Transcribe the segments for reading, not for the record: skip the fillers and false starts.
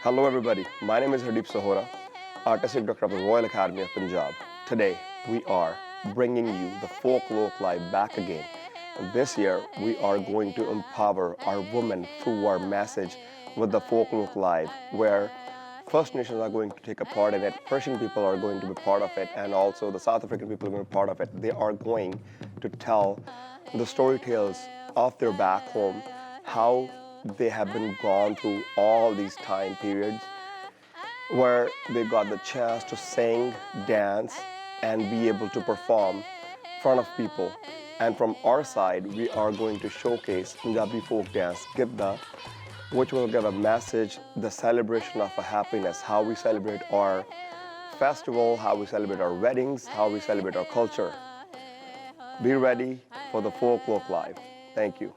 Hello everybody, my name is Hardeep Sahora, Artistic Director of the Royal Academy of Punjab. Today we are bringing you the Folklore Live back again. This year we are going to empower our women through our message with the Folklore Live, where First Nations are going to take a part in it, Persian people are going to be part of it, and also the South African people are going to be part of it. They are going to tell the story tales of their back home, how they have been gone through all these time periods where they got the chance to sing, dance, and be able to perform in front of people. And from our side, we are going to showcase Punjabi folk dance, Gidda, which will give a message, the celebration of a happiness, how we celebrate our festival, how we celebrate our weddings, how we celebrate our culture. Be ready for the Folklore Live. Thank you.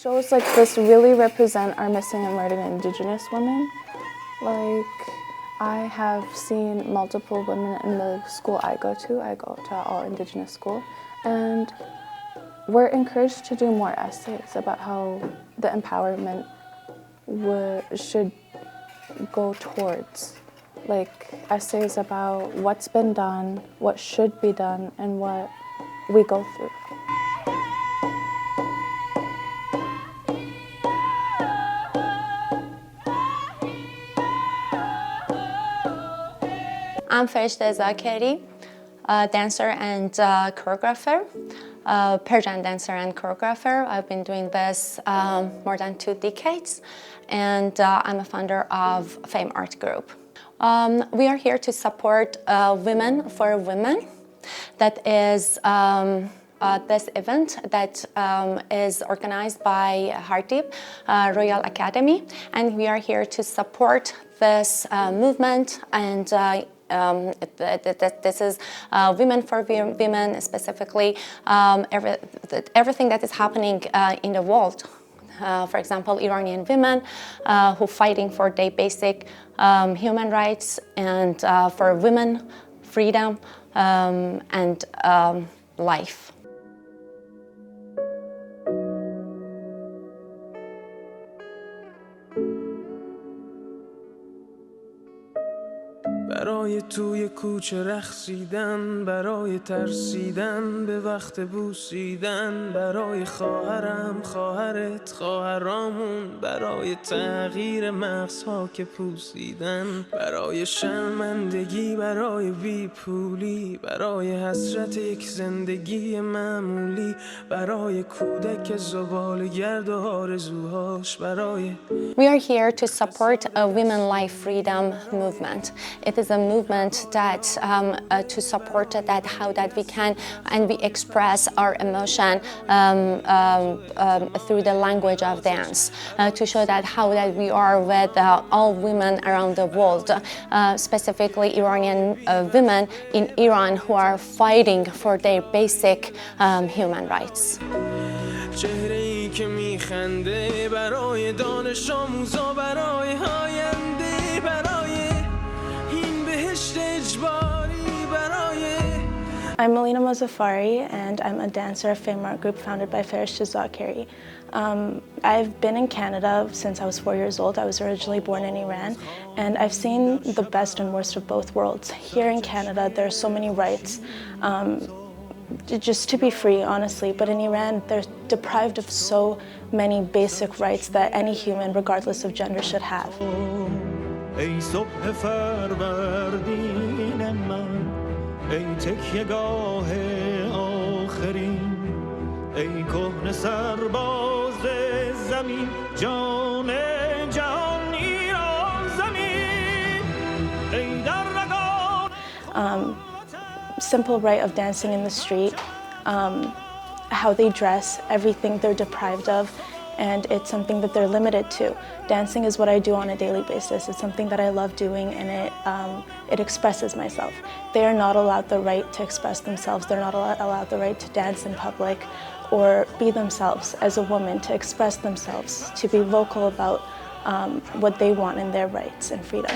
Shows like this really represent our missing and murdered Indigenous women. Like, I have seen multiple women in the school I go to all Indigenous school, and we're encouraged to do more essays about how the empowerment should go towards. Like, essays about what's been done, what should be done, and what we go through. I'm Farishta Zakeri, dancer and choreographer, Persian dancer and choreographer. I've been doing this more than 2 decades, and I'm a founder of Fame Art Group. We are here to support Women for Women. That is this event that is organized by Hardeep Royal Academy, and we are here to support this movement, and this is Women for Women, specifically everything that is happening in the world. For example, Iranian women who are fighting for their basic human rights and for women, freedom, and life. برای توی کوچه رقصیدن، برای ترسیدن به وقت بوسیدن، برای خواهرم، خواهرت، خواهرامون، برای تغییر مغزها که پوسیدن، برای شرمندگی، برای بیپولی، برای حسرت یک زندگی معمولی، برای کودک زباله‌گرد و آرزوهاش، برای We are here to support a women life freedom movement. It is a movement that to support that, how that we can and we express our emotion through the language of dance, to show that how that we are with all women around the world, specifically Iranian women in Iran who are fighting for their basic human rights. چهره‌ای که میخنده برای دانش آموزا، برای آینده، برای این بهشت اجباری، برای I'm Melina Mozaffari, and I'm a dancer of Fame Art Group founded by Farishta Zakeri. I've been in Canada since I was 4 years old. I was originally born in Iran, and I've seen the best and worst of both worlds. Here in Canada, there are so many rights. Just to be free, honestly, but in Iran, they're deprived of so many basic rights that any human, regardless of gender, should have. ای صبح فروردین من، ای تکیه‌گاه آخرین، ای کهنه سرباز زمین، جان جهان ایران زمین، ای در رگان. Simple right of dancing in the street, how they dress, everything they're deprived of, and it's something that they're limited to. Dancing is what I do on a daily basis. It's something that I love doing, and it expresses myself. They are not allowed the right to express themselves. They're not allowed the right to dance in public or be themselves as a woman, to express themselves, to be vocal about what they want in their rights and freedom.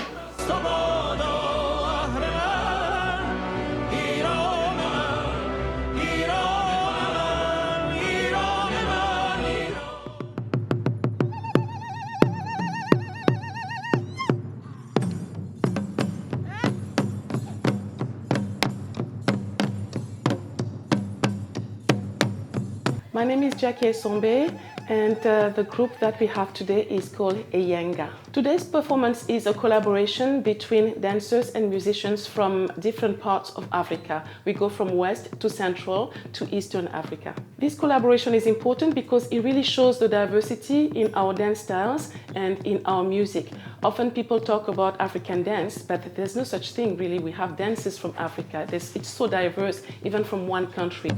My name is Jackie Esombe, and the group that we have today is called Eyenga. Today's performance is a collaboration between dancers and musicians from different parts of Africa. We go from West to Central to Eastern Africa. This collaboration is important because it really shows the diversity in our dance styles and in our music. Often people talk about African dance, but there's no such thing really. We have dances from Africa. It's so diverse, even from one country.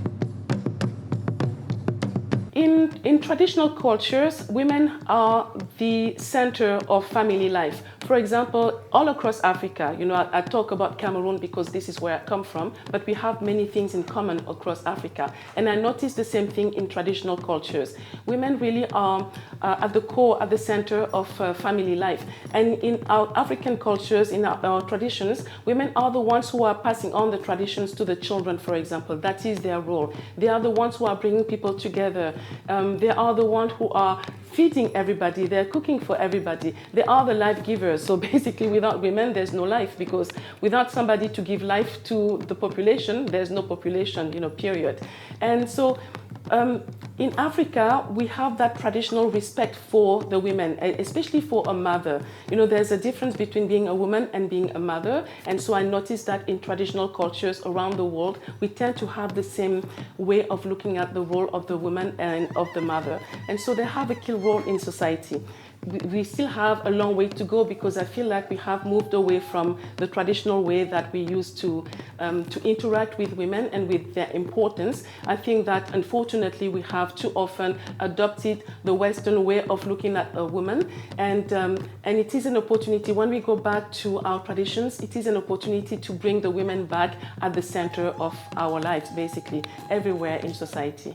In traditional cultures, women are the center of family life. For example, all across Africa, I talk about Cameroon because this is where I come from, but we have many things in common across Africa. And I noticed the same thing in traditional cultures. Women really are at the core, at the center of family life. And in our African cultures, in our traditions, women are the ones who are passing on the traditions to the children, for example. That is their role. They are the ones who are bringing people together. They are the ones who are feeding everybody. They're cooking for everybody. They are the life givers. So basically, without women, there's no life, because without somebody to give life to the population, there's no population, period. And so in Africa, we have that traditional respect for the women, especially for a mother. There's a difference between being a woman and being a mother. And so I noticed that in traditional cultures around the world, we tend to have the same way of looking at the role of the woman and of the mother. And so they have a key role in society. We still have a long way to go, because I feel like we have moved away from the traditional way that we used to interact with women and with their importance. I think that unfortunately we have too often adopted the Western way of looking at a woman, and it is an opportunity, when we go back to our traditions, it is an opportunity to bring the women back at the center of our lives, basically, everywhere in society.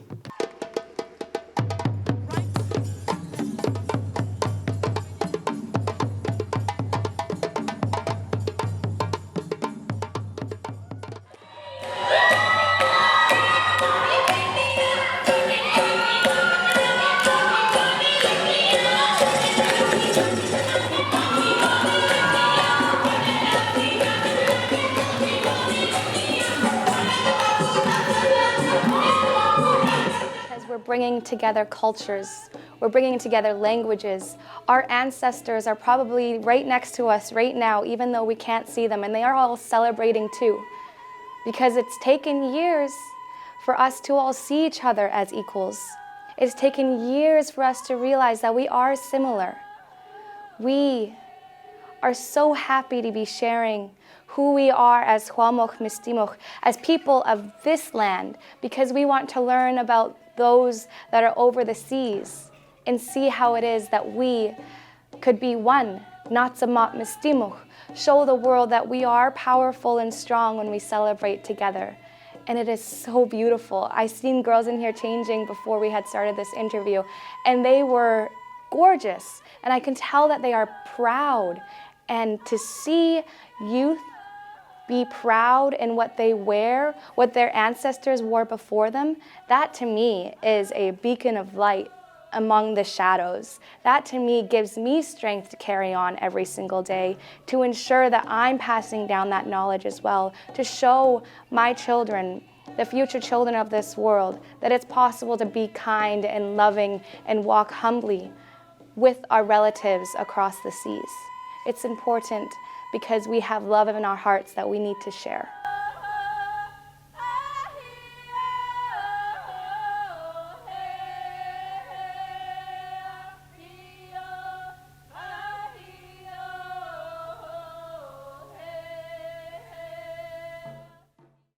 We're bringing together cultures, we're bringing together languages. Our ancestors are probably right next to us right now, even though we can't see them, and they are all celebrating too. Because it's taken years for us to all see each other as equals. It's taken years for us to realize that we are similar. We are so happy to be sharing who we are as Huamoch Mistimoch, as people of this land, because we want to learn about those that are over the seas and see how it is that we could be one, Natsamat Mistimoch, show the world that we are powerful and strong when we celebrate together. And it is so beautiful. I've seen girls in here changing before we had started this interview, and they were gorgeous. And I can tell that they are proud. And to see youth be proud in what they wear, what their ancestors wore before them, that to me is a beacon of light among the shadows. That to me gives me strength to carry on every single day, to ensure that I'm passing down that knowledge as well, to show my children, the future children of this world, that it's possible to be kind and loving and walk humbly with our relatives across the seas. It's important because we have love in our hearts that we need to share.